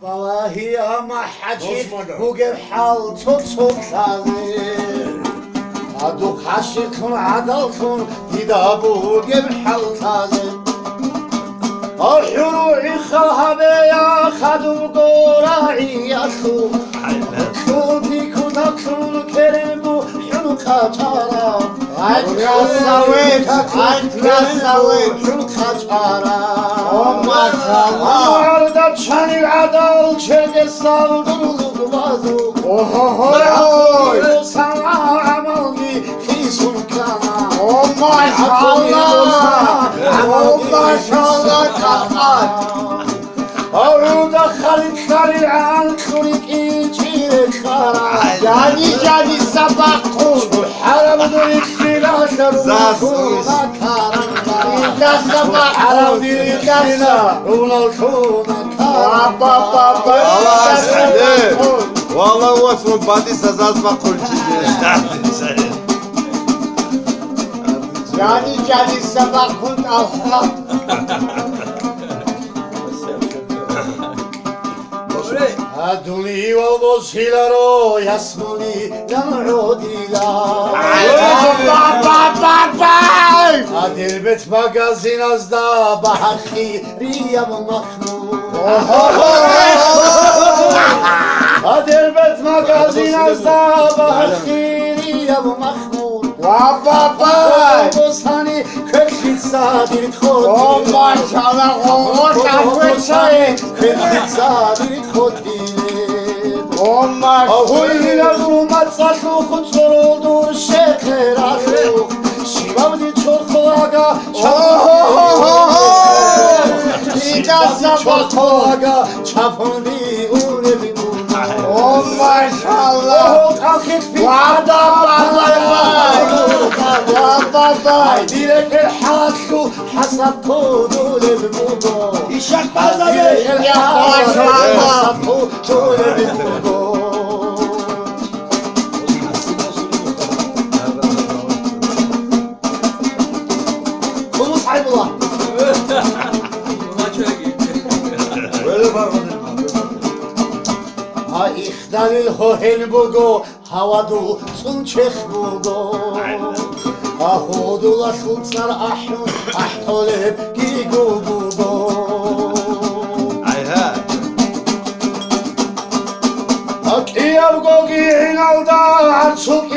والله ما حكيت وقف حال تصوت صغير هادوك حشيكم عدلكم يدابو وقف حال صغير الحروع خلها بيا خدو قراعي يخو كودي كودا كون كرمو حنو كاتارا Красавец, красавец, حنو كاتارا maşallah. Arda çani adal çelge saldırılık vazu Ohohoy, sana amal ki fisun kana maşallah, maşallah kakar. Arda halitleri an kurik içi kara Yani sabah kul, Haramdır içine şeruna karanda illa sabah Haram kul, değil illa içine sabah. şuna Baba, Allah sabah seni. kul. Vallahi Osman Badi sazaz bakulçidir. Yani sabah kul Allah. Aduli والبوسيلارو يسموني نعوديلا Baba. Adelbet magazin azda bahaki riyam mahmud Adelbet magazin azda bahaki riyam mahmud Baba. Bosani kökşit sadir Oh koti maşallah, oh şahmet. kökşit sadir koti Oh maşallah. Ahuyla rumat saçlu kutsur oldu şeker aşık Şivavdi çorkolaga çorkolaga çapındi unebi Oh maşallah. Oh kalkit bir Baba. Direk el hasu hasat kodu lebi mugo İşak Direk el hasu hasat kodu lebi mugo Konu sahibulla Böyle bakmadım. Ha ihdalil hohen bugo havadu sunçeh bugo Ha hodula şulçlar ahun ahtoleb gigu bugo Ayha. Ha kiyav gogi inalda arçuk